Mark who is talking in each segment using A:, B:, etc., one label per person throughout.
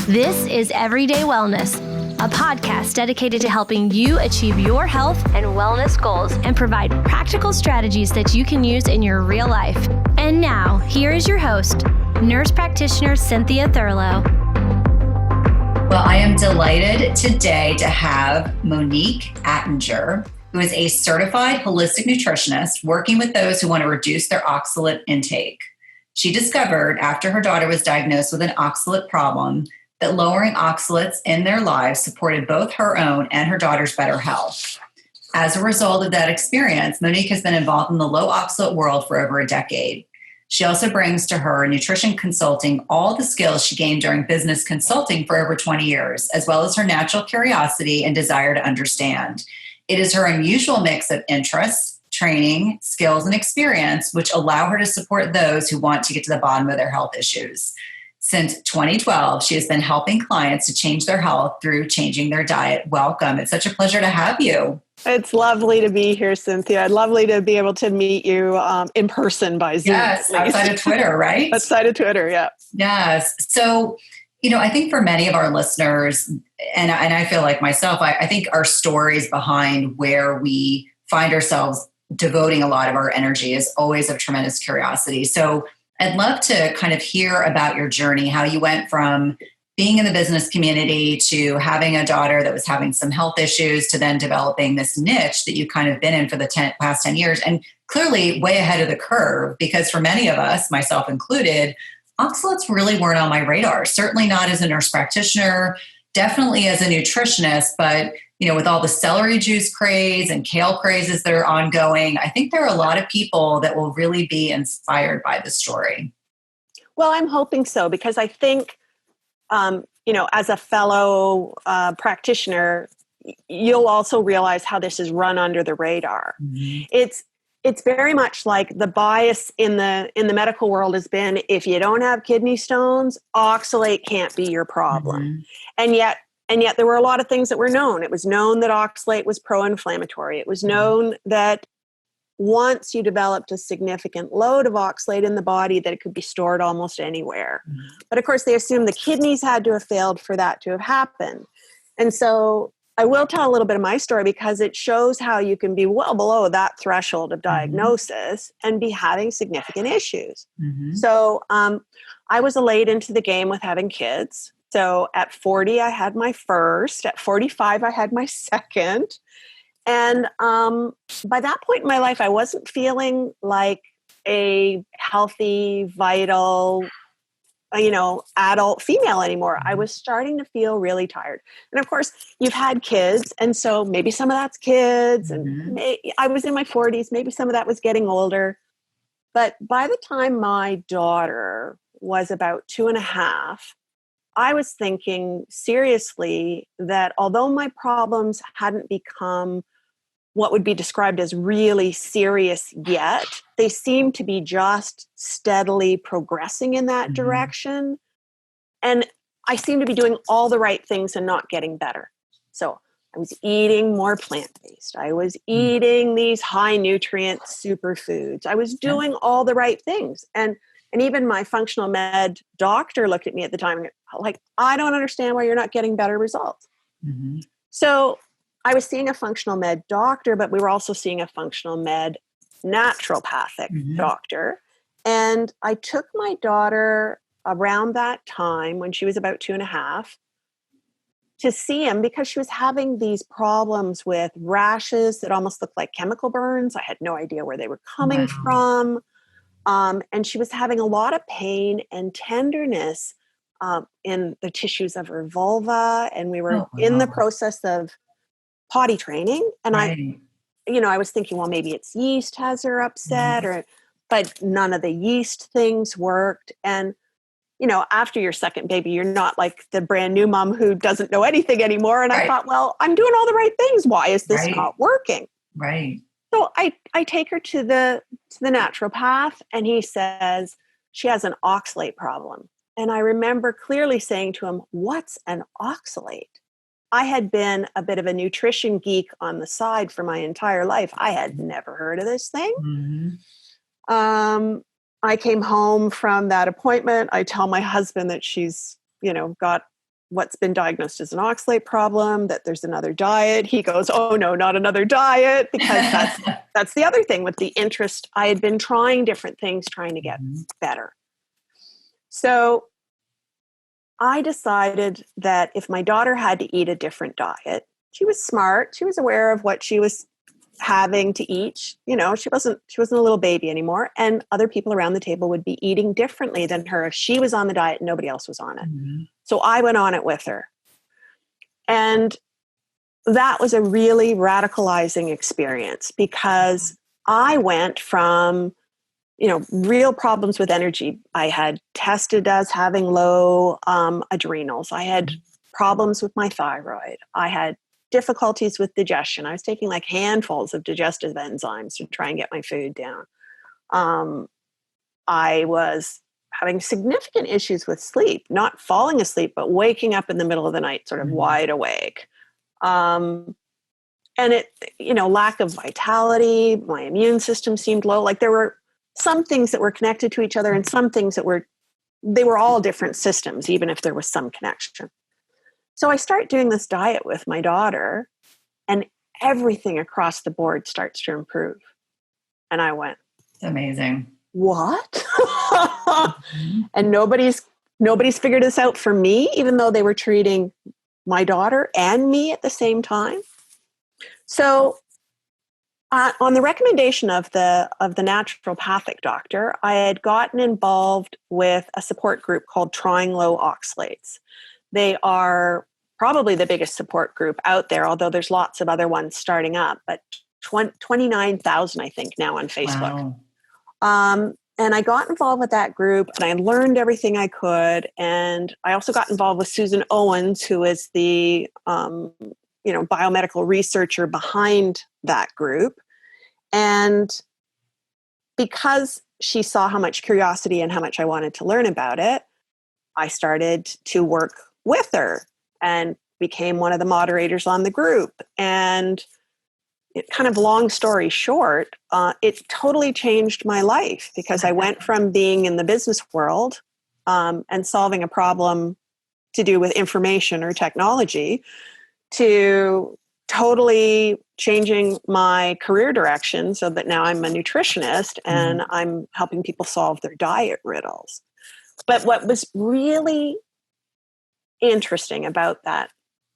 A: This is Everyday Wellness, a podcast dedicated to helping you achieve your health and wellness goals and provide practical strategies that you can use in your real life. And now, here is your host, nurse practitioner Cynthia Thurlow.
B: Well, I am delighted today to have Monique Attinger, who is a certified holistic nutritionist working with those who want to reduce their oxalate intake. She discovered after her daughter was diagnosed with an oxalate problem that lowering oxalates in their lives supported both her own and her daughter's better health. As a result of that experience, Monique has been involved in the low oxalate world for over a decade. She also brings to her nutrition consulting all the skills she gained during business consulting for over 20 years, as well as her natural curiosity and desire to understand. It is her unusual mix of interests, training, skills, and experience, which allow her to support those who want to get to the bottom of their health issues. Since 2012, she has been helping clients to change their health through changing their diet. Welcome. It's such a pleasure to have you.
C: It's lovely to be here, Cynthia. Lovely to be able to meet you in person by Zoom.
B: Yes, outside of Twitter, right?
C: Outside of Twitter, yeah.
B: Yes. So, I think for many of our listeners, and I feel like myself, I think our stories behind where we find ourselves devoting a lot of our energy is always of tremendous curiosity. So I'd love to kind of hear about your journey, how you went from being in the business community to having a daughter that was having some health issues to then developing this niche that you've kind of been in for the past 10 years, and clearly way ahead of the curve, because for many of us, myself included, oxalates really weren't on my radar. Certainly not as a nurse practitioner, definitely as a nutritionist, but with all the celery juice craze and kale crazes that are ongoing, I think there are a lot of people that will really be inspired by this story.
C: Well, I'm hoping so, because I think, as a fellow practitioner, you'll also realize how this is run under the radar. Mm-hmm. It's very much like the bias in the medical world has been, if you don't have kidney stones, oxalate can't be your problem. Mm-hmm. And yet there were a lot of things that were known. It was known that oxalate was pro-inflammatory. It was known that once you developed a significant load of oxalate in the body, that it could be stored almost anywhere. Mm-hmm. But of course, they assumed the kidneys had to have failed for that to have happened. And so I will tell a little bit of my story, because it shows how you can be well below that threshold of diagnosis and be having significant issues. Mm-hmm. So I was late into the game with having kids. So at 40, I had my first. At 45, I had my second. And by that point in my life, I wasn't feeling like a healthy, vital, adult female anymore. I was starting to feel really tired. And of course, you've had kids. And so maybe some of that's kids. And I was in my 40s. Maybe some of that was getting older. But by the time my daughter was about 2.5, I was thinking seriously that although my problems hadn't become what would be described as really serious yet, they seemed to be just steadily progressing in that direction. And I seemed to be doing all the right things and not getting better. So I was eating more plant-based. I was eating these high nutrient superfoods. I was doing all the right things. And even my functional med doctor looked at me at the time and like, I don't understand why you're not getting better results. Mm-hmm. So I was seeing a functional med doctor, but we were also seeing a functional med naturopathic doctor. And I took my daughter around that time when she was about 2.5 to see him, because she was having these problems with rashes that almost looked like chemical burns. I had no idea where they were coming from. And she was having a lot of pain and tenderness in the tissues of her vulva. And we were in the process of potty training. And I was thinking, well, maybe it's yeast has her upset, but none of the yeast things worked. And, after your second baby, you're not like the brand new mom who doesn't know anything anymore. And I thought, well, I'm doing all the right things. Why is this not working?
B: Right.
C: So I take her to the naturopath, and he says she has an oxalate problem. And I remember clearly saying to him, what's an oxalate? I had been a bit of a nutrition geek on the side for my entire life. I had never heard of this thing. Mm-hmm. I came home from that appointment. I tell my husband that she's, got what's been diagnosed as an oxalate problem, that there's another diet. He goes, oh no, not another diet, because that's the other thing with the interest. I had been trying different things, trying to get better. So I decided that if my daughter had to eat a different diet, she was smart. She was aware of what she was having to eat. You know, she wasn't a little baby anymore. And other people around the table would be eating differently than her if she was on the diet and nobody else was on it. So I went on it with her. And that was a really radicalizing experience, because I went from, you know, real problems with energy. I had tested as having low adrenals. I had problems with my thyroid. I had difficulties with digestion. I was taking like handfuls of digestive enzymes to try and get my food down. I was having significant issues with sleep, not falling asleep, but waking up in the middle of the night, sort of wide awake. And it, you know, lack of vitality, my immune system seemed low. Like there were some things that were connected to each other and some things that they were all different systems, even if there was some connection. So I start doing this diet with my daughter, and everything across the board starts to improve. And I went,
B: it's amazing.
C: What? And nobody's figured this out for me, even though they were treating my daughter and me at the same time. So on the recommendation of the naturopathic doctor, I had gotten involved with a support group called Trying Low Oxalates. They are probably the biggest support group out there, although there's lots of other ones starting up, but 29,000, I think, now on Facebook. Wow. And I got involved with that group, and I learned everything I could. And I also got involved with Susan Owens, who is the biomedical researcher behind that group. And because she saw how much curiosity and how much I wanted to learn about it, I started to work with her and became one of the moderators on the group. And kind of long story short, it totally changed my life, because I went from being in the business world and solving a problem to do with information or technology to totally changing my career direction, so that now I'm a nutritionist and I'm helping people solve their diet riddles. But what was really interesting about that,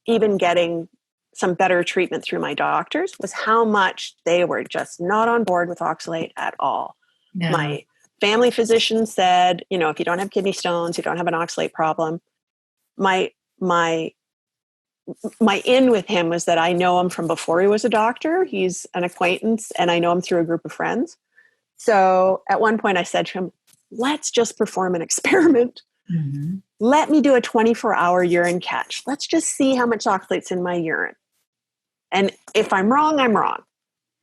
C: even getting some better treatment through my doctors, was how much they were just not on board with oxalate at all. No. My family physician said, you know, if you don't have kidney stones, you don't have an oxalate problem. My in with him was that I know him from before he was a doctor. He's an acquaintance, and I know him through a group of friends. So at one point I said to him, let's just perform an experiment. Let me do a 24-hour urine catch. Let's just see how much oxalate's in my urine. And if I'm wrong, I'm wrong.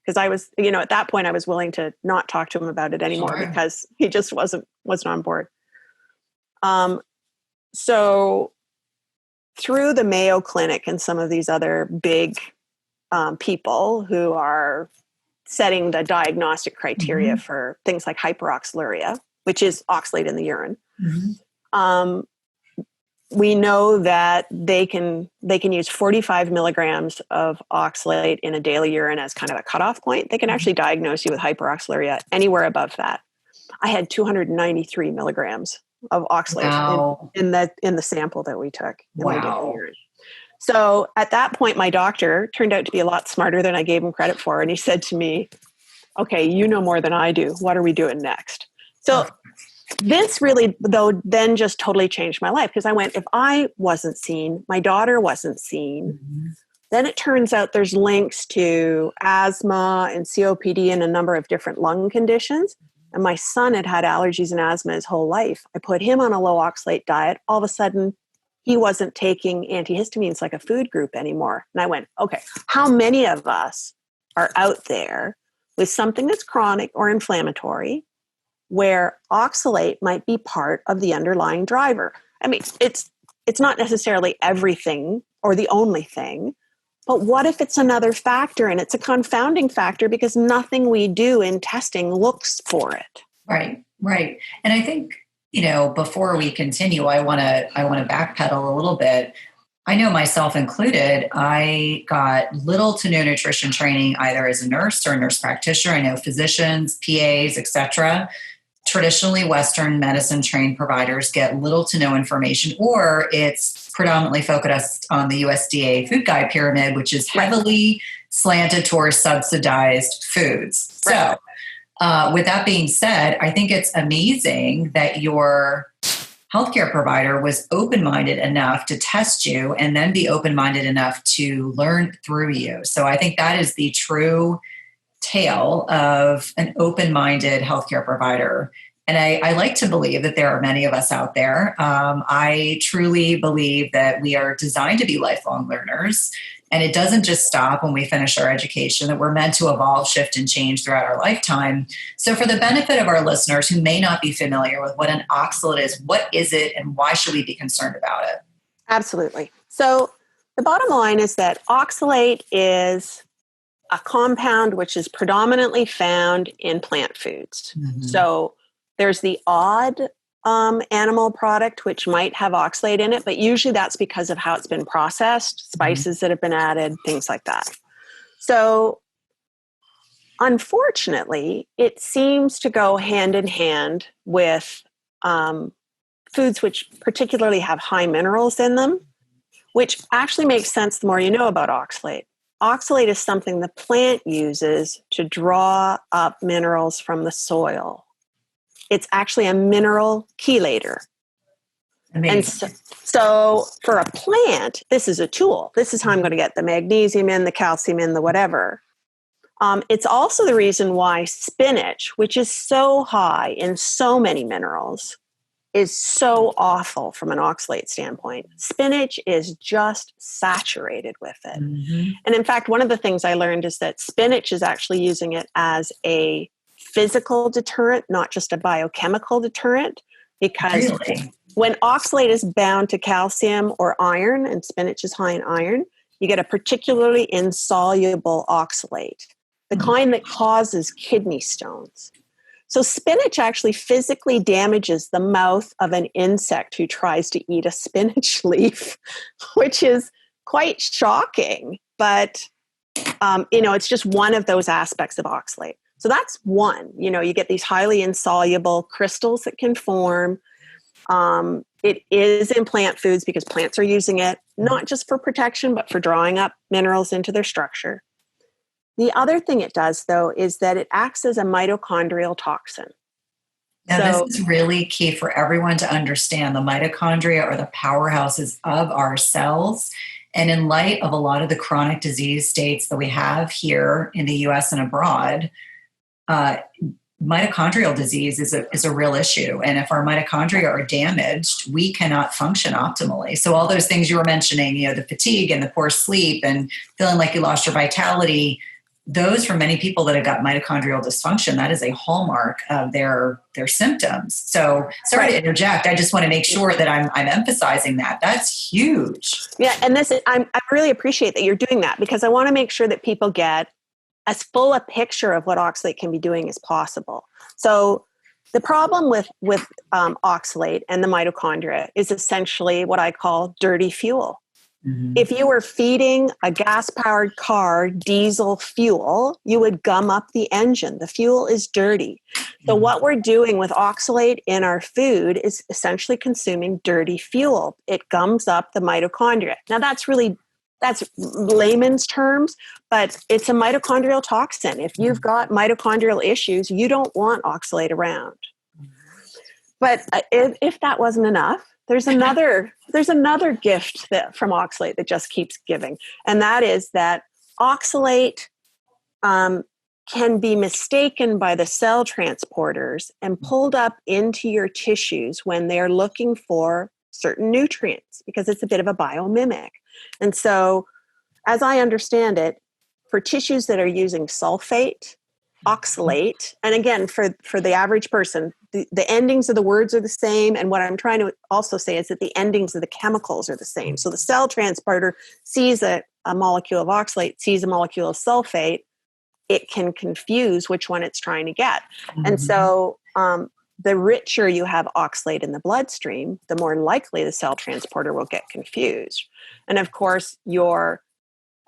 C: Because I was, you know, at that point I was willing to not talk to him about it anymore, because he just wasn't on board. So through the Mayo Clinic and some of these other big people who are setting the diagnostic criteria for things like hyperoxaluria, which is oxalate in the urine, we know that they can use 45 milligrams of oxalate in a daily urine as kind of a cutoff point. They can actually diagnose you with hyperoxaluria anywhere above that. I had 293 milligrams of oxalate in the sample that we took in my daily urine. So at that point, my doctor turned out to be a lot smarter than I gave him credit for. And he said to me, okay, you know more than I do. What are we doing next? So this really, though, then just totally changed my life, because I went, if I wasn't seen, my daughter wasn't seen, then it turns out there's links to asthma and COPD and a number of different lung conditions. And my son had allergies and asthma his whole life. I put him on a low oxalate diet. All of a sudden, he wasn't taking antihistamines like a food group anymore. And I went, okay, how many of us are out there with something that's chronic or inflammatory, where oxalate might be part of the underlying driver? I mean, it's not necessarily everything or the only thing, but what if it's another factor, and it's a confounding factor because nothing we do in testing looks for it?
B: Right. And I think, before we continue, I want to backpedal a little bit. I know myself included, I got little to no nutrition training either as a nurse or a nurse practitioner. I know physicians, PAs, etc. Traditionally, Western medicine trained providers get little to no information, or it's predominantly focused on the USDA food guide pyramid, which is heavily slanted towards subsidized foods.
C: Right.
B: So with that being said, I think it's amazing that your healthcare provider was open-minded enough to test you and then be open-minded enough to learn through you. So I think that is the true tale of an open-minded healthcare provider. And I like to believe that there are many of us out there. I truly believe that we are designed to be lifelong learners. And it doesn't just stop when we finish our education, that we're meant to evolve, shift, and change throughout our lifetime. So for the benefit of our listeners who may not be familiar with what an oxalate is, what is it and why should we be concerned about it?
C: Absolutely. So the bottom line is that oxalate is a compound which is predominantly found in plant foods. Mm-hmm. So there's the odd animal product which might have oxalate in it, but usually that's because of how it's been processed, spices that have been added, things like that. So unfortunately, it seems to go hand in hand with foods which particularly have high minerals in them, which actually makes sense the more you know about oxalate. Oxalate is something the plant uses to draw up minerals from the soil. It's actually a mineral chelator.
B: Amazing.
C: And so for a plant, this is a tool. This is how I'm going to get the magnesium in, the calcium in, the whatever. It's also the reason why spinach, which is so high in so many minerals, is so awful from an oxalate standpoint. Spinach is just saturated with it. Mm-hmm. And in fact, one of the things I learned is that spinach is actually using it as a physical deterrent, not just a biochemical deterrent, because when oxalate is bound to calcium or iron, and spinach is high in iron, you get a particularly insoluble oxalate, the kind that causes kidney stones. So spinach actually physically damages the mouth of an insect who tries to eat a spinach leaf, which is quite shocking, but it's just one of those aspects of oxalate. So that's one. You get these highly insoluble crystals that can form. It is in plant foods because plants are using it, not just for protection, but for drawing up minerals into their structure. The other thing it does, though, is that it acts as a mitochondrial toxin.
B: Now, this is really key for everyone to understand. The mitochondria are the powerhouses of our cells. And in light of a lot of the chronic disease states that we have here in the U.S. and abroad, mitochondrial disease is a real issue. And if our mitochondria are damaged, we cannot function optimally. So all those things you were mentioning, the fatigue and the poor sleep and feeling like you lost your vitality, those for many people that have got mitochondrial dysfunction, that is a hallmark of their symptoms. So sorry to interject. I just want to make sure that I'm emphasizing that. That's huge.
C: Yeah. And I really appreciate that you're doing that, because I want to make sure that people get as full a picture of what oxalate can be doing as possible. So the problem with oxalate and the mitochondria is essentially what I call dirty fuel. Mm-hmm. If you were feeding a gas-powered car diesel fuel, you would gum up the engine. The fuel is dirty. So what we're doing with oxalate in our food is essentially consuming dirty fuel. It gums up the mitochondria. Now that's layman's terms, but it's a mitochondrial toxin. If you've got mitochondrial issues, you don't want oxalate around. But if that wasn't enough, there's another gift from oxalate that just keeps giving. And that is that oxalate can be mistaken by the cell transporters and pulled up into your tissues when they're looking for certain nutrients, because it's a bit of a biomimic. And so, as I understand it, for tissues that are using sulfate, oxalate, and again, for the average person, the endings of the words are the same. And what I'm trying to also say is that the endings of the chemicals are the same. So the cell transporter sees a molecule of oxalate, sees a molecule of sulfate, it can confuse which one it's trying to get. Mm-hmm. And so the richer you have oxalate in the bloodstream, the more likely the cell transporter will get confused. And of course, your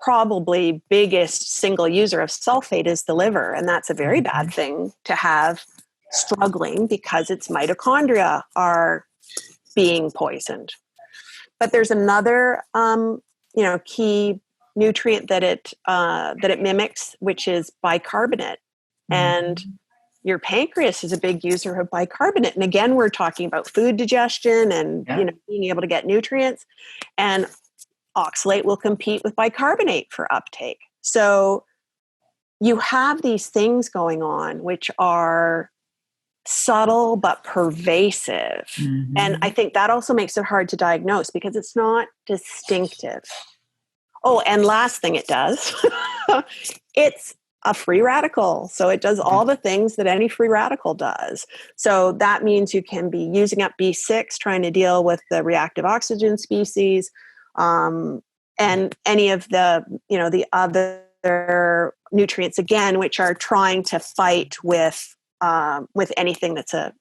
C: probably biggest single user of sulfate is the liver. And that's a very bad thing to have struggling because its mitochondria are being poisoned. But there's another, key nutrient that it mimics, which is bicarbonate. And your pancreas is a big user of bicarbonate. And again, we're talking about food digestion and being able to get nutrients. And oxalate will compete with bicarbonate for uptake. So you have these things going on which are subtle but pervasive. And I think that also makes it hard to diagnose because it's not distinctive. Oh, and last thing it does, it's a free radical. So it does all the things that any free radical does. So that means you can be using up B6, trying to deal with the reactive oxygen species, and any of the, the other nutrients, again, which are trying to fight with anything that's a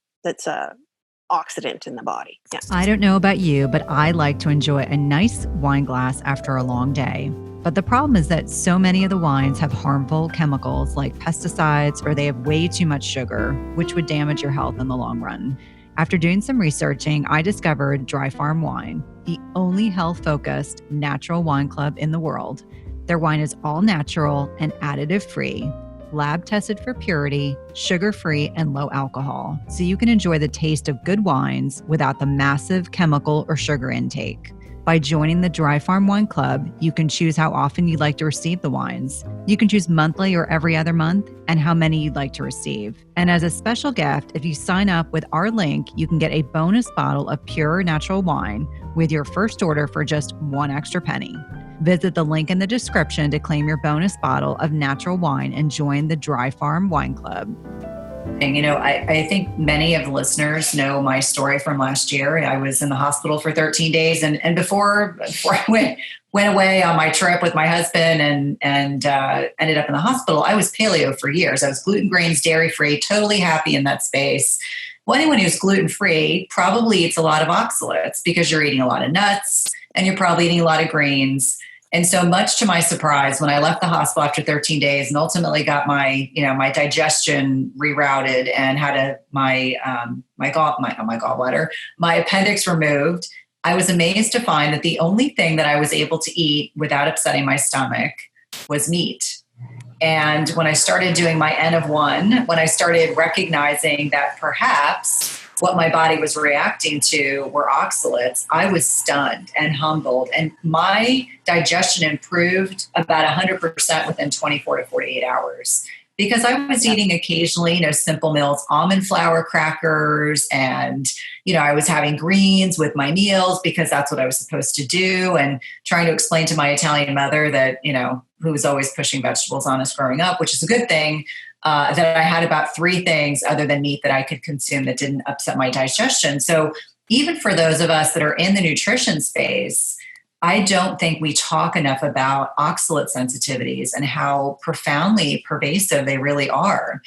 C: oxidant in the body. Yeah.
D: I don't know about you, but I like to enjoy a nice wine glass after a long day. But the problem is that so many of the wines have harmful chemicals like pesticides, or they have way too much sugar, which would damage your health in the long run. After doing some researching, I discovered Dry Farm Wine, the only health-focused natural wine club in the world. Their wine is all natural and additive-free, lab tested for purity, sugar-free, and low alcohol, so you can enjoy the taste of good wines without the massive chemical or sugar intake. By joining the Dry Farm Wine Club, you can choose how often you'd like to receive the wines. You can choose monthly or every other month, and how many you'd like to receive. And as a special gift, if you sign up with our link, you can get a bonus bottle of pure natural wine with your first order for just one extra penny. Visit the link in the description to claim your bonus bottle of natural wine and join the Dry Farm Wine Club.
B: And, I think many of the listeners know my story from last year. I was in the hospital for 13 days. And before I went away on my trip with my husband and ended up in the hospital, I was paleo for years. I was gluten, grains, dairy-free, totally happy in that space. Well, anyone who's gluten-free probably eats a lot of oxalates because you're eating a lot of nuts and you're probably eating a lot of greens. And so much to my surprise, when I left the hospital after 13 days and ultimately got my digestion rerouted and had my appendix removed, I was amazed to find that the only thing that I was able to eat without upsetting my stomach was meat. And when I started doing my N of 1, when I started recognizing that perhaps what my body was reacting to were oxalates, I was stunned and humbled. And my digestion improved about 100% within 24 to 48 hours. Because I was eating occasionally, simple meals, almond flour crackers, and, I was having greens with my meals because that's what I was supposed to do, and trying to explain to my Italian mother that, who was always pushing vegetables on us growing up, which is a good thing, that I had about 3 things other than meat that I could consume that didn't upset my digestion. So even for those of us that are in the nutrition space, I don't think we talk enough about oxalate sensitivities and how profoundly pervasive they really are.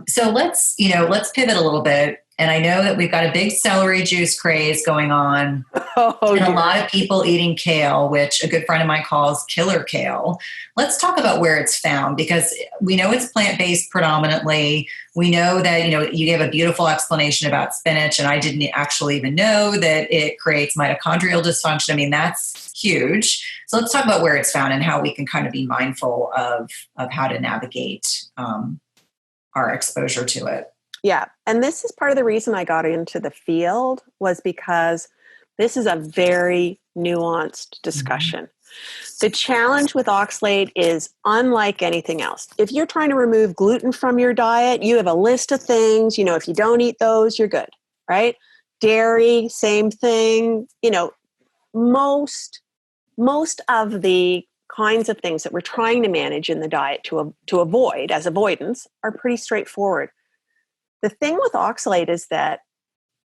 B: So let's pivot a little bit. And I know that we've got a big celery juice craze going on, and a lot of people eating kale, which a good friend of mine calls killer kale. Let's talk about where it's found, because we know it's plant-based predominantly. We know that, you gave a beautiful explanation about spinach, and I didn't actually even know that it creates mitochondrial dysfunction. I mean, that's huge. So let's talk about where it's found and how we can kind of be mindful of how to navigate our exposure to it.
C: Yeah. And this is part of the reason I got into the field, was because this is a very nuanced discussion. The challenge with oxalate is unlike anything else. If you're trying to remove gluten from your diet, you have a list of things, if you don't eat those, you're good, right? Dairy, same thing. Most of the kinds of things that we're trying to manage in the diet to avoid as avoidance are pretty straightforward. The thing with oxalate is that,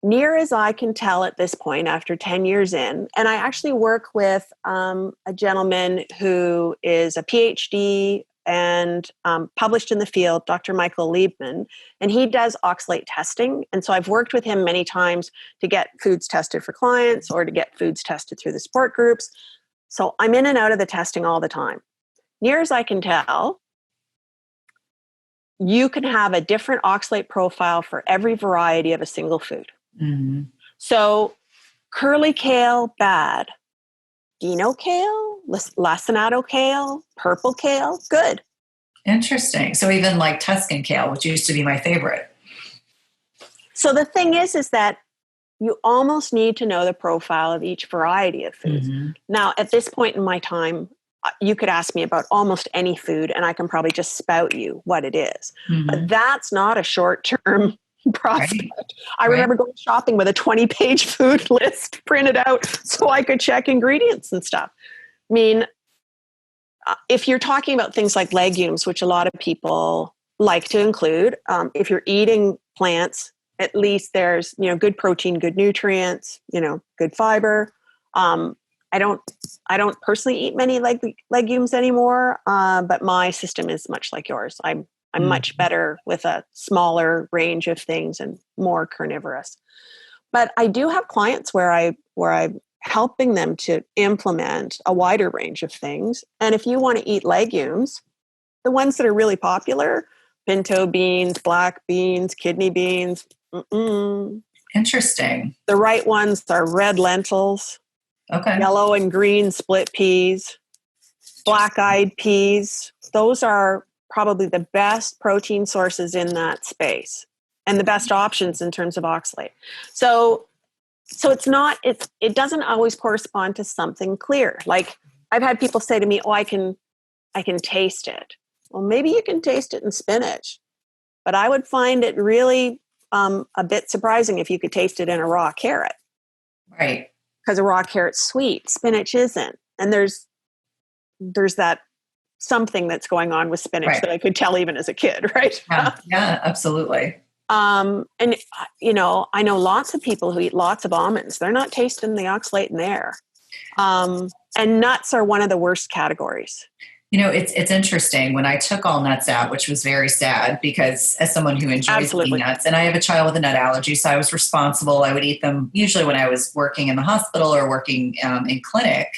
C: near as I can tell at this point, after 10 years in, and I actually work with a gentleman who is a PhD and published in the field, Dr. Michael Liebman, and he does oxalate testing. And so I've worked with him many times to get foods tested for clients or to get foods tested through the support groups. So I'm in and out of the testing all the time. Near as I can tell, you can have a different oxalate profile for every variety of a single food. Mm-hmm. So curly kale, bad. Dino kale, lacinato kale, purple kale, good.
B: Interesting. So even like Tuscan kale, which used to be my favorite.
C: So the thing is that you almost need to know the profile of each variety of foods. Mm-hmm. Now, at this point in my time, you could ask me about almost any food and I can probably just spout you what it is. Mm-hmm. But that's not a short-term prospect. Right. I remember going shopping with a 20-page food list printed out so I could check ingredients and stuff. I mean, if you're talking about things like legumes, which a lot of people like to include, if you're eating plants, at least there's, good protein, good nutrients, good fiber. I don't personally eat many legumes anymore, but my system is much like yours. I'm much better with a smaller range of things and more carnivorous. But I do have clients where I'm helping them to implement a wider range of things. And if you want to eat legumes, the ones that are really popular, pinto beans, black beans, kidney beans.
B: Interesting.
C: The right ones are red lentils. Okay. Yellow and green split peas, black-eyed peas. Those are probably the best protein sources in that space and the best options in terms of oxalate. So it doesn't always correspond to something clear. Like I've had people say to me, "Oh, I can taste it." Well, maybe you can taste it in spinach, but I would find it really a bit surprising if you could taste it in a raw carrot.
B: Right.
C: Because a raw carrot's sweet, spinach isn't. And there's that something that's going on with spinach that I could tell even as a kid, right?
B: Yeah, absolutely.
C: And I know lots of people who eat lots of almonds. They're not tasting the oxalate in there. And nuts are one of the worst categories.
B: It's interesting. When I took all nuts out, which was very sad because as someone who enjoys eating nuts, and I have a child with a nut allergy, so I was responsible. I would eat them usually when I was working in the hospital or working in clinic.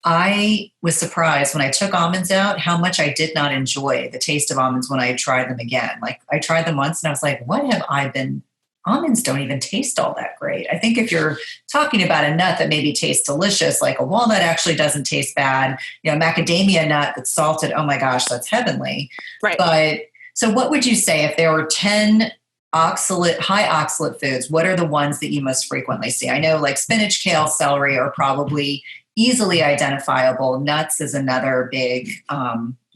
B: I was surprised when I took almonds out how much I did not enjoy the taste of almonds when I tried them again. Like I tried them once and I was like, what have I been? Almonds don't even taste all that great. I think if you're talking about a nut that maybe tastes delicious, like a walnut actually doesn't taste bad, macadamia nut that's salted, oh my gosh, that's heavenly. Right. But so what would you say if there were 10 high oxalate foods, what are the ones that you most frequently see? I know like spinach, kale, celery are probably easily identifiable. Nuts is another big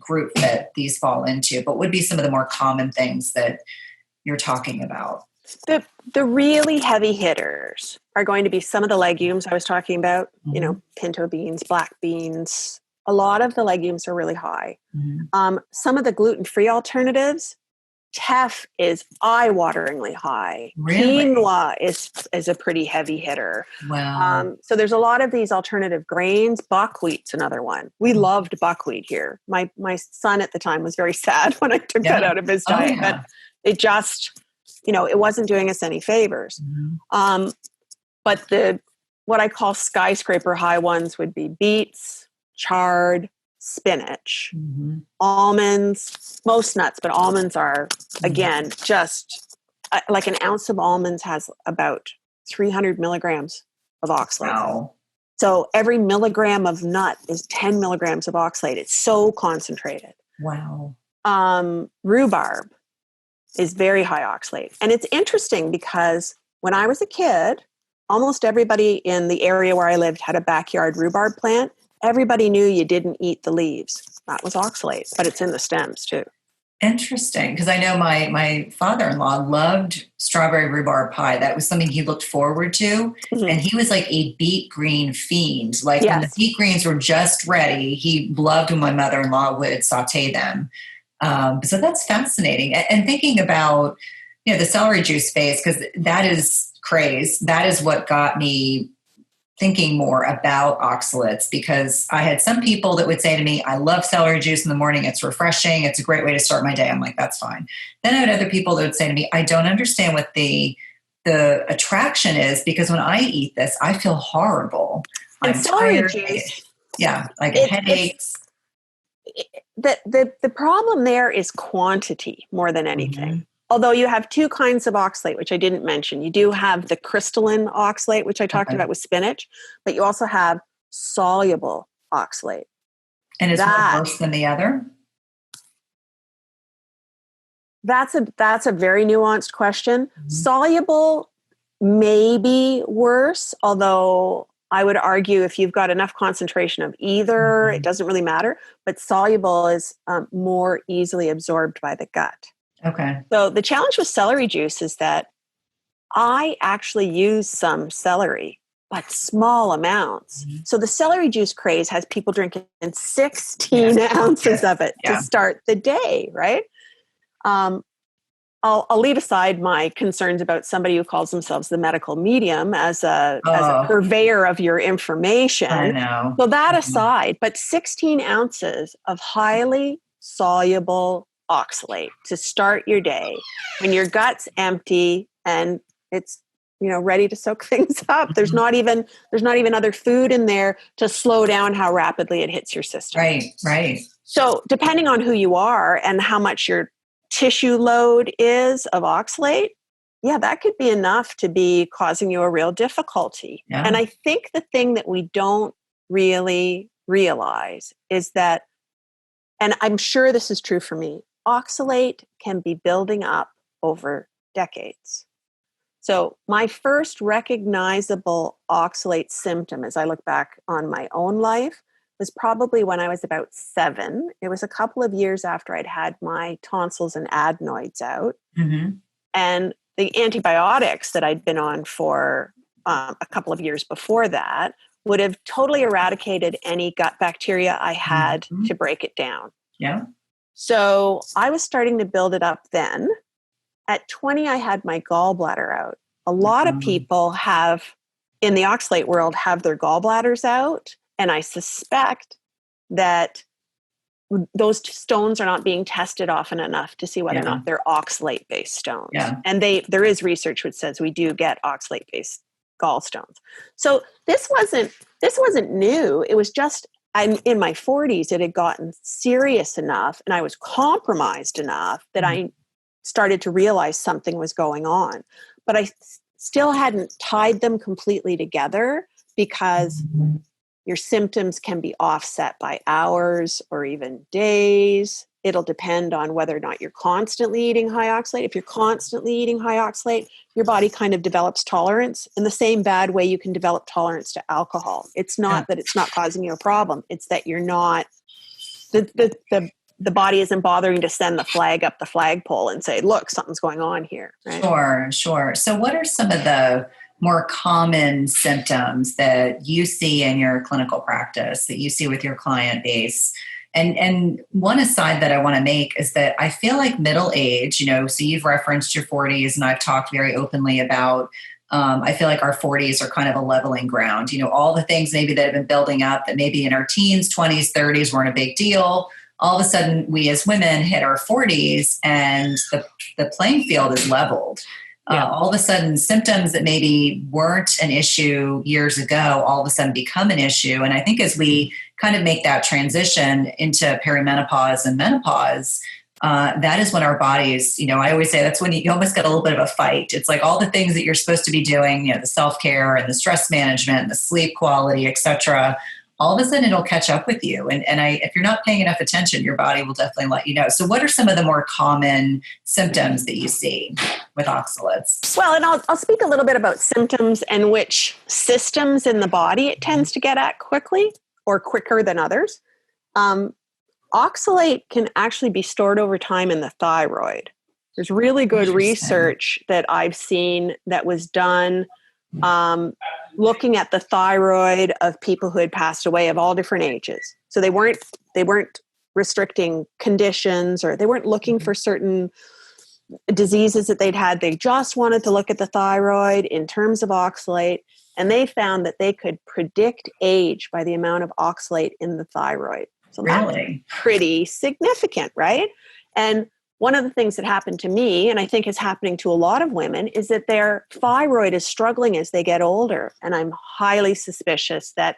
B: group that these fall into, but what would be some of the more common things that you're talking about?
C: The really heavy hitters are going to be some of the legumes I was talking about, pinto beans, black beans. A lot of the legumes are really high. Mm-hmm. Some of the gluten-free alternatives, teff is eye-wateringly high. Really? Quinoa is a pretty heavy hitter. Wow. So there's a lot of these alternative grains. Buckwheat's another one. We loved buckwheat here. My son at the time was very sad when I took that out of his diet. But it just... it wasn't doing us any favors. Mm-hmm. But what I call skyscraper high ones would be beets, chard, spinach, almonds, most nuts, but almonds are, again, just like an ounce of almonds has about 300 milligrams of oxalate. Wow. So every milligram of nut is 10 milligrams of oxalate. It's so concentrated. Wow. Rhubarb is very high oxalate. And it's interesting because when I was a kid, almost everybody in the area where I lived had a backyard rhubarb plant. Everybody knew you didn't eat the leaves. That was oxalate, but it's in the stems too.
B: Interesting. Because I know my father-in-law loved strawberry rhubarb pie. That was something he looked forward to. Mm-hmm. And he was like a beet green fiend. Like when the beet greens were just ready, he loved when my mother-in-law would saute them. So that's fascinating. And thinking about, the celery juice space, because that is craze. That is what got me thinking more about oxalates, because I had some people that would say to me, I love celery juice in the morning. It's refreshing. It's a great way to start my day. I'm like, that's fine. Then I had other people that would say to me, I don't understand what the attraction is, because when I eat this, I feel horrible.
C: And
B: I'm
C: celery
B: tired.
C: juice.
B: I get headaches.
C: The problem there is quantity more than anything. Mm-hmm. Although you have two kinds of oxalate, which I didn't mention. You do have the crystalline oxalate, which I talked about with spinach, but you also have soluble oxalate.
B: And is one worse than the other?
C: That's a very nuanced question. Mm-hmm. Soluble may be worse, although I would argue if you've got enough concentration of either, it doesn't really matter. But soluble is more easily absorbed by the gut.
B: Okay.
C: So the challenge with celery juice is that I actually use some celery, but small amounts. Mm-hmm. So the celery juice craze has people drinking 16 ounces of it to start the day, right? I'll leave aside my concerns about somebody who calls themselves the medical medium as a purveyor of your information.
B: I know.
C: So that aside, but 16 ounces of highly soluble oxalate to start your day when your gut's empty and it's ready to soak things up. There's not even other food in there to slow down how rapidly it hits your system.
B: Right.
C: So depending on who you are and how much your tissue load is of oxalate, that could be enough to be causing you a real difficulty. Yeah. And I think the thing that we don't really realize is that, and I'm sure this is true for me, oxalate can be building up over decades. So my first recognizable oxalate symptom, as I look back on my own life, was probably when I was about 7. It was a couple of years after I'd had my tonsils and adenoids out. Mm-hmm. And the antibiotics that I'd been on for a couple of years before that would have totally eradicated any gut bacteria I had to break it down.
B: Yeah.
C: So I was starting to build it up then. At 20, I had my gallbladder out. A lot of people in the oxalate world have their gallbladders out. And I suspect that those stones are not being tested often enough to see whether or not they're oxalate-based stones. Yeah. And there is research which says we do get oxalate-based gallstones. So this wasn't new. It was just in my 40s, it had gotten serious enough and I was compromised enough that I started to realize something was going on. But I still hadn't tied them completely together because your symptoms can be offset by hours or even days. It'll depend on whether or not you're constantly eating high oxalate. If you're constantly eating high oxalate, your body kind of develops tolerance in the same bad way you can develop tolerance to alcohol. It's not that it's not causing you a problem. It's that you're not, the body isn't bothering to send the flag up the flagpole and say, look, something's going on here. Right?
B: Sure. So what are some of the more common symptoms that you see in your clinical practice, that you see with your client base? And one aside that I want to make is that I feel like middle age, so you've referenced your 40s and I've talked very openly about, I feel like our 40s are kind of a leveling ground. All the things maybe that have been building up that maybe in our teens, 20s, 30s weren't a big deal. All of a sudden we as women hit our 40s and the playing field is leveled. All of a sudden, symptoms that maybe weren't an issue years ago, all of a sudden become an issue. And I think as we kind of make that transition into perimenopause and menopause, that is when our bodies, I always say that's when you almost get a little bit of a fight. It's like all the things that you're supposed to be doing, the self-care and the stress management, and the sleep quality, et cetera, all of a sudden it'll catch up with you. And if you're not paying enough attention, your body will definitely let you know. So what are some of the more common symptoms that you see with oxalates?
C: Well, and I'll speak a little bit about symptoms and which systems in the body it tends to get at quickly or quicker than others. Oxalate can actually be stored over time in the thyroid. There's really good research that I've seen that was done looking at the thyroid of people who had passed away of all different ages. So they weren't restricting conditions or they weren't looking for certain diseases that they'd had. They just wanted to look at the thyroid in terms of oxalate. And they found that they could predict age by the amount of oxalate in the thyroid. So
B: Really?
C: that's pretty significant, right? And one of the things that happened to me, and I think is happening to a lot of women, is that their thyroid is struggling as they get older. And I'm highly suspicious that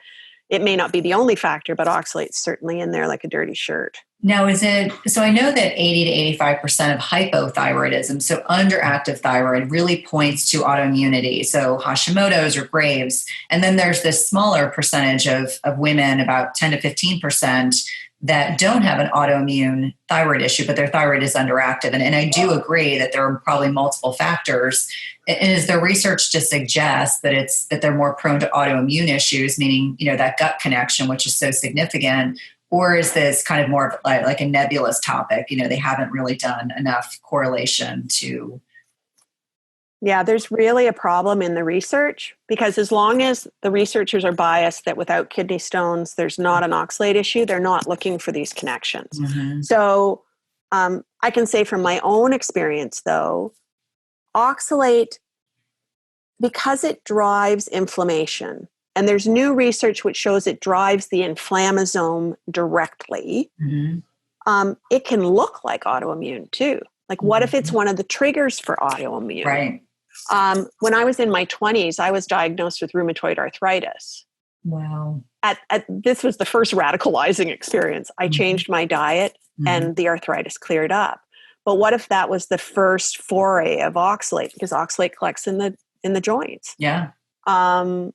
C: it may not be the only factor, but oxalate's certainly in there like a dirty shirt.
B: Now, so I know that 80 to 85% of hypothyroidism, so underactive thyroid, really points to autoimmunity. So Hashimoto's or Graves'. And then there's this smaller percentage of women, about 10 to 15%, that don't have an autoimmune thyroid issue, but their thyroid is underactive. And I do agree that there are probably multiple factors. And is there research to suggest that they're more prone to autoimmune issues, meaning, that gut connection, which is so significant? Or is this kind of more of like a nebulous topic? They haven't really done enough correlation to.
C: Yeah, there's really a problem in the research, because as long as the researchers are biased that without kidney stones, there's not an oxalate issue, they're not looking for these connections.
B: Mm-hmm.
C: So I can say from my own experience, though, oxalate, because it drives inflammation, and there's new research which shows it drives the inflammasome directly,
B: Mm-hmm.
C: It can look like autoimmune too. Like, what if it's one of the triggers for autoimmune?
B: Right.
C: When I was in my 20s, I was diagnosed with rheumatoid arthritis.
B: Wow.
C: This was the first radicalizing experience. I changed my diet and the arthritis cleared up. But what if that was the first foray of oxalate? Because oxalate collects in the joints.
B: Yeah.
C: That's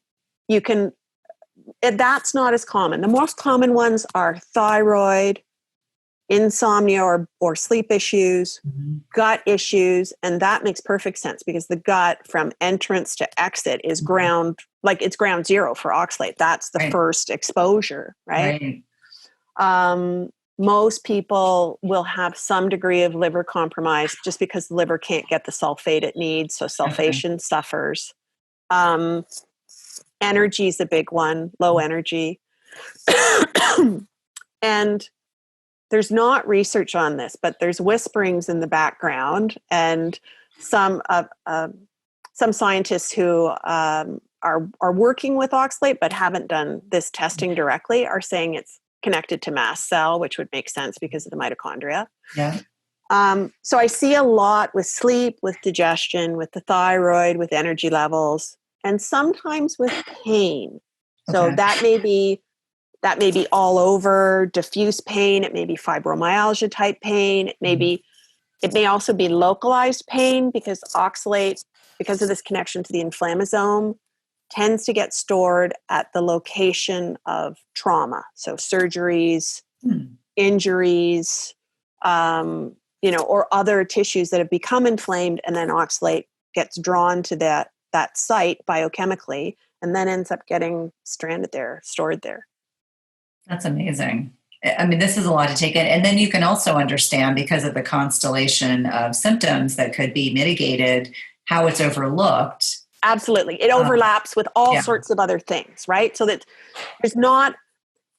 C: not as common. The most common ones are thyroid, insomnia or sleep issues, gut issues, and that makes perfect sense because the gut from entrance to exit is ground zero for oxalate. That's the first exposure, right? Most people will have some degree of liver compromise just because the liver can't get the sulfate it needs, so sulfation suffers. Energy is a big one, low energy. And there's not research on this, but there's whisperings in the background, and some scientists who are working with oxalate but haven't done this testing directly are saying it's connected to mast cell, which would make sense because of the mitochondria.
B: Yeah.
C: So I see a lot with sleep, with digestion, with the thyroid, with energy levels, and sometimes with pain. So that may be all over, diffuse pain. It may be fibromyalgia type pain. It may also be localized pain because oxalate, because of this connection to the inflammasome, tends to get stored at the location of trauma. So surgeries, injuries, or other tissues that have become inflamed, and then oxalate gets drawn to that site biochemically and then ends up getting stranded there, stored there.
B: That's amazing. I mean, this is a lot to take in. And then you can also understand, because of the constellation of symptoms that could be mitigated, how it's overlooked.
C: Absolutely. It overlaps with all sorts of other things, right? So that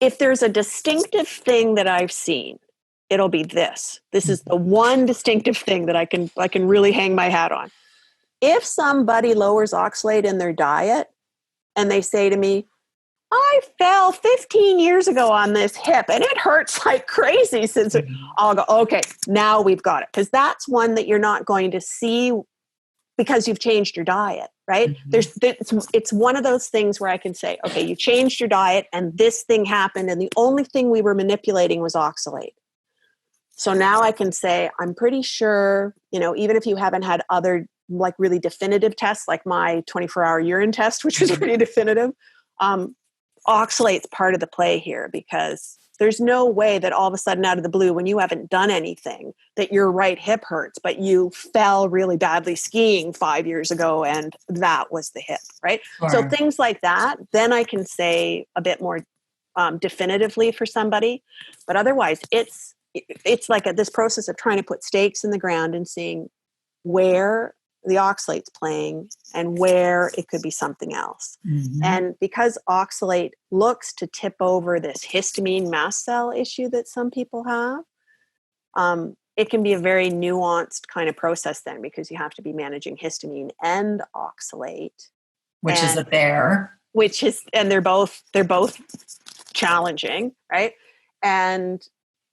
C: if there's a distinctive thing that I've seen, it'll be this. This is the one distinctive thing that I can really hang my hat on. If somebody lowers oxalate in their diet and they say to me, I fell 15 years ago on this hip and it hurts like crazy since I'll go, okay, now we've got it. Because that's one that you're not going to see because you've changed your diet, right? It's one of those things where I can say, okay, you changed your diet and this thing happened and the only thing we were manipulating was oxalate. So now I can say, I'm pretty sure, even if you haven't had other like really definitive tests, like my 24-hour urine test, which was pretty definitive, oxalate's part of the play here, because there's no way that all of a sudden out of the blue, when you haven't done anything, that your right hip hurts, but you fell really badly skiing 5 years ago and that was the hip, right?
B: Sure.
C: So things like that, then I can say a bit more definitively for somebody. But otherwise, it's like this process of trying to put stakes in the ground and seeing where the oxalate's playing and where it could be something else. And because oxalate looks to tip over this histamine mast cell issue that some people have, it can be a very nuanced kind of process then, because you have to be managing histamine and oxalate
B: Which is a bear.
C: And they're both challenging, right? And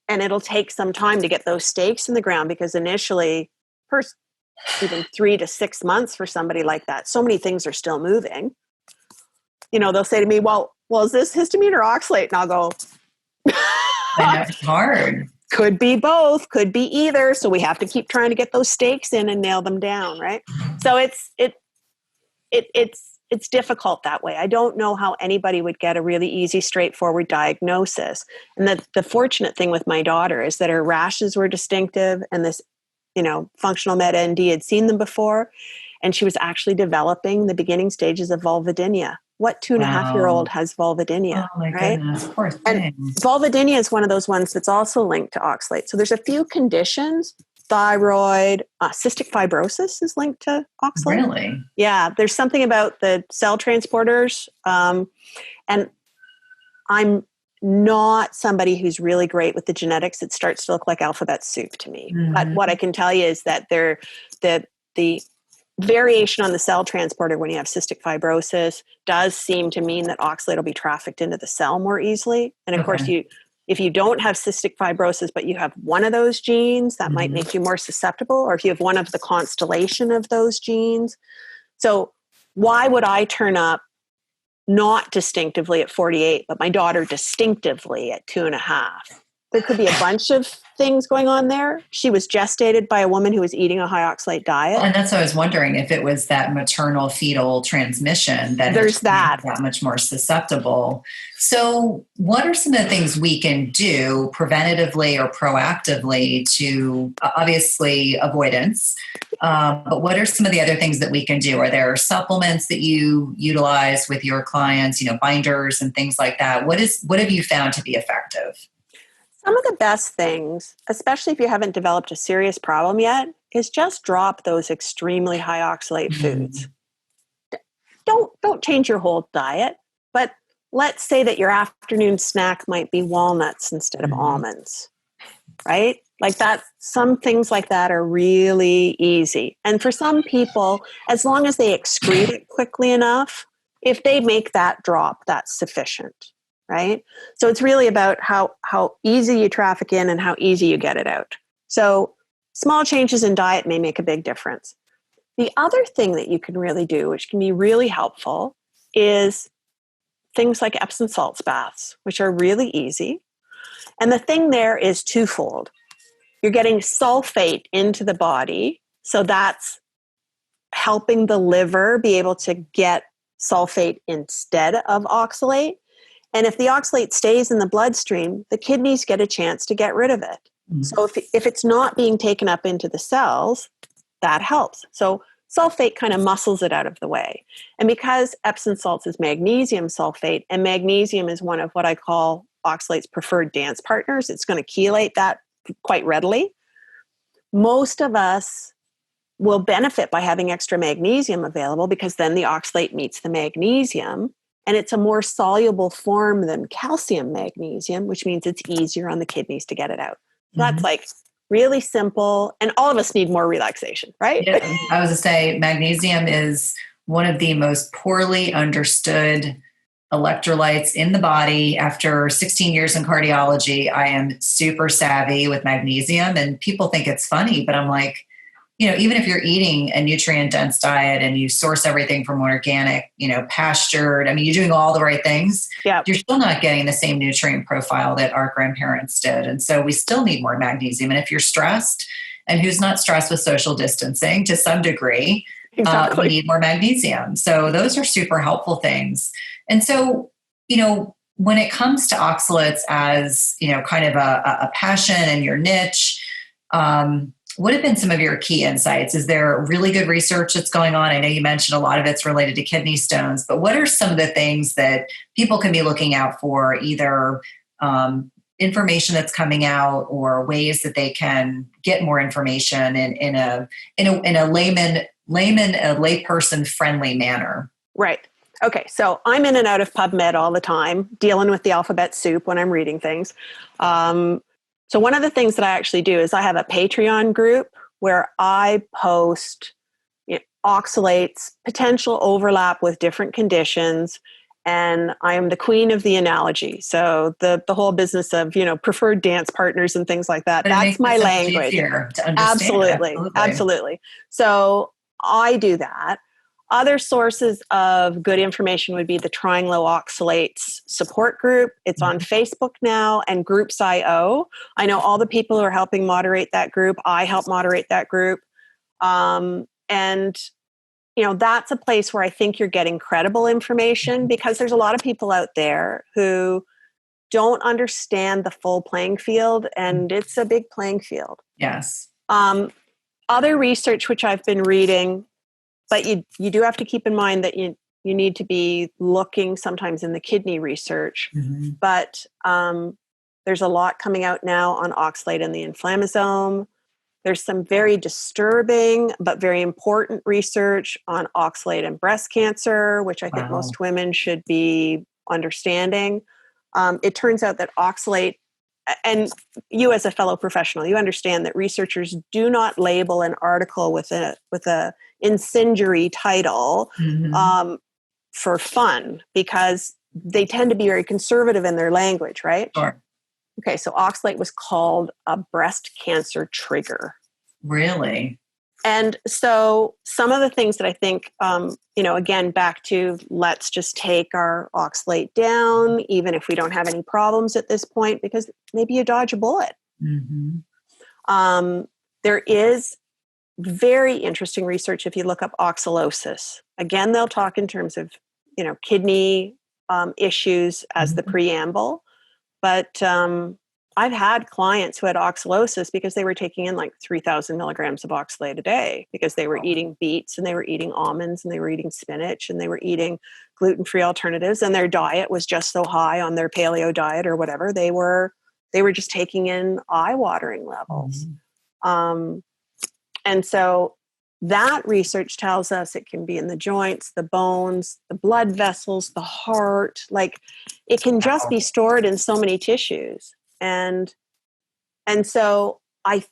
C: it'll take some time to get those stakes in the ground, because initially, first even 3 to 6 months for somebody like that, so many things are still moving. They'll say to me, well, is this histamine or oxalate? And I'll go,
B: I know, it's hard.
C: Could be both, could be either. So we have to keep trying to get those stakes in and nail them down, right? So it's difficult that way. I don't know how anybody would get a really easy, straightforward diagnosis. And the fortunate thing with my daughter is that her rashes were distinctive, and this, functional med ND had seen them before, and she was actually developing the beginning stages of vulvodynia. What 2.5-year-old has vulvodynia,
B: oh my
C: right?
B: goodness, poor thing.
C: And vulvodynia is one of those ones that's also linked to oxalate. So there's a few conditions. Thyroid, cystic fibrosis is linked to oxalate.
B: Really?
C: Yeah, there's something about the cell transporters. And I'm not somebody who's really great with the genetics. It starts to look like alphabet soup to me. Mm-hmm. But what I can tell you is that the variation on the cell transporter when you have cystic fibrosis does seem to mean that oxalate will be trafficked into the cell more easily. And of course, if you don't have cystic fibrosis, but you have one of those genes, that might make you more susceptible, or if you have one of the constellation of those genes. So why would I turn up not distinctively at 48, but my daughter distinctively at 2.5? There could be a bunch of things going on there. She was gestated by a woman who was eating a high oxalate diet.
B: Well, and that's what I was wondering, if it was that maternal fetal transmission that
C: there's that
B: much more susceptible. So what are some of the things we can do preventatively or proactively to, obviously avoidance, but what are some of the other things that we can do? Are there supplements that you utilize with your clients, binders and things like that? What have you found to be effective?
C: Some of the best things, especially if you haven't developed a serious problem yet, is just drop those extremely high oxalate foods. Don't change your whole diet, but let's say that your afternoon snack might be walnuts instead of almonds, right? Like that, some things like that are really easy. And for some people, as long as they excrete it quickly enough, if they make that drop, that's sufficient. Right? So it's really about how easy you traffic in and how easy you get it out. So small changes in diet may make a big difference. The other thing that you can really do, which can be really helpful, is things like Epsom salts baths, which are really easy. And the thing there is twofold. You're getting sulfate into the body, so that's helping the liver be able to get sulfate instead of oxalate. And if the oxalate stays in the bloodstream, the kidneys get a chance to get rid of it. Mm-hmm. So if it's not being taken up into the cells, that helps. So sulfate kind of muscles it out of the way. And because Epsom salts is magnesium sulfate, and magnesium is one of what I call oxalate's preferred dance partners, it's going to chelate that quite readily. Most of us will benefit by having extra magnesium available, because then the oxalate meets the magnesium. And it's a more soluble form than calcium magnesium, which means it's easier on the kidneys to get it out. So that's like really simple. And all of us need more relaxation, right?
B: Yeah, I was going to say magnesium is one of the most poorly understood electrolytes in the body. After 16 years in cardiology, I am super savvy with magnesium, and people think it's funny, but I'm like, even if you're eating a nutrient-dense diet and you source everything from organic, pastured, you're doing all the right things, you're still not getting the same nutrient profile that our grandparents did. And so we still need more magnesium. And if you're stressed, and who's not stressed with social distancing to some degree, we need more magnesium. So those are super helpful things. And so, when it comes to oxalates as, kind of a passion and your niche, what have been some of your key insights? Is there really good research that's going on? I know you mentioned a lot of it's related to kidney stones, but what are some of the things that people can be looking out for, either information that's coming out or ways that they can get more information in a layperson friendly manner? Right.
C: Okay. So I'm in and out of PubMed all the time, dealing with the alphabet soup when I'm reading things. So one of the things that I actually do is I have a Patreon group where I post oxalates, potential overlap with different conditions. And I am the queen of the analogy. So the whole business of, preferred dance partners and things like that, that's my language.
B: Easier to understand.
C: Absolutely. So I do that. Other sources of good information would be the Trying Low Oxalates support group. It's on Facebook now, and Groups.io. I know all the people who are helping moderate that group. I help moderate that group. That's a place where I think you're getting credible information, because there's a lot of people out there who don't understand the full playing field, and it's a big playing field.
B: Yes.
C: Other research which I've been reading, but you do have to keep in mind that you need to be looking sometimes in the kidney research. But there's a lot coming out now on oxalate and the inflammasome. There's some very disturbing but very important research on oxalate and breast cancer, which I think most women should be understanding. It turns out that oxalate, and you as a fellow professional, you understand that researchers do not label an article with a incendiary title for fun, because they tend to be very conservative in their language, right?
B: Sure.
C: Okay, so oxalate was called a breast cancer trigger.
B: Really?
C: And so some of the things that I think, again, back to let's just take our oxalate down, even if we don't have any problems at this point, because maybe you dodge a bullet. There is very interesting research if you look up oxalosis. Again, they'll talk in terms of, kidney issues as the preamble. But I've had clients who had oxalosis because they were taking in like 3,000 milligrams of oxalate a day, because they were eating beets and they were eating almonds and they were eating spinach and they were eating gluten-free alternatives, and their diet was just so high on their paleo diet or whatever. They were just taking in eye-watering levels. And so that research tells us it can be in the joints, the bones, the blood vessels, the heart. Like, it can just be stored in so many tissues. And so I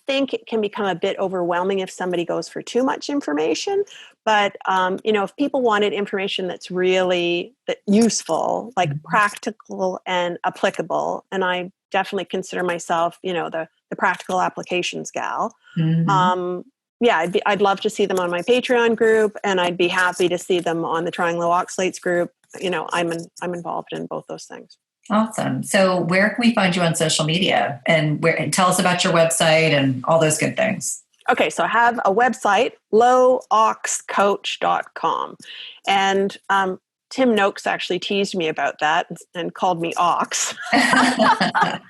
C: think it can become a bit overwhelming if somebody goes for too much information. But, if people wanted information that's really useful, like practical and applicable, and I definitely consider myself, the practical applications gal. I'd love to see them on my Patreon group, and I'd be happy to see them on the Trying Low Oxalates group. I'm involved in both those things.
B: Awesome. So where can we find you on social media, and tell us about your website and all those good things?
C: Okay. So I have a website, lowoxcoach.com. And, Tim Noakes actually teased me about that and called me Ox. But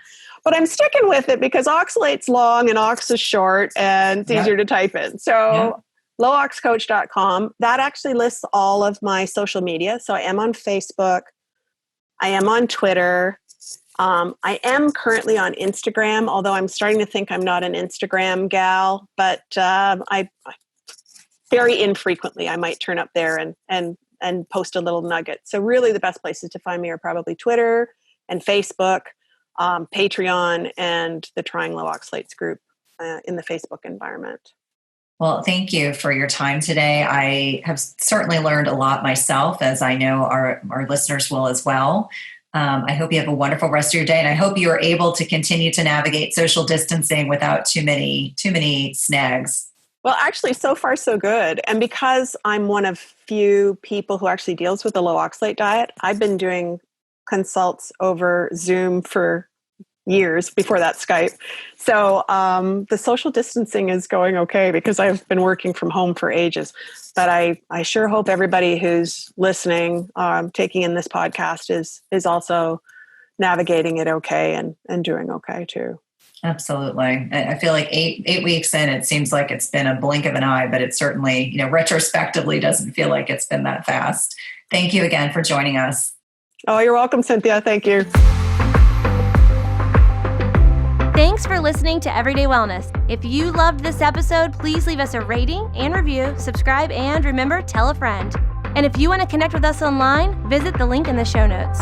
C: I'm sticking with it because oxalate's long and ox is short, and it's easier to type in. So lowoxcoach.com, that actually lists all of my social media. So I am on Facebook. I am on Twitter. I am currently on Instagram, although I'm starting to think I'm not an Instagram gal, but I very infrequently, I might turn up there and post a little nugget. So really the best places to find me are probably Twitter and Facebook, Patreon, and the Trying Low Oxalates group in the Facebook environment.
B: Well, thank you for your time today. I have certainly learned a lot myself, as I know our listeners will as well. I hope you have a wonderful rest of your day, and I hope you are able to continue to navigate social distancing without too many snags.
C: Well, actually, so far so good. And because I'm one of few people who actually deals with the low oxalate diet, I've been doing consults over Zoom for years, before that Skype. So the social distancing is going okay because I've been working from home for ages. But I sure hope everybody who's listening, taking in this podcast is also navigating it okay and doing okay too.
B: Absolutely. I feel like eight weeks in, it seems like it's been a blink of an eye, but it certainly, retrospectively doesn't feel like it's been that fast. Thank you again for joining us.
C: Oh, you're welcome, Cynthia. Thank you.
A: Thanks for listening to Everyday Wellness. If you loved this episode, please leave us a rating and review, subscribe, and remember, tell a friend. And if you want to connect with us online, visit the link in the show notes.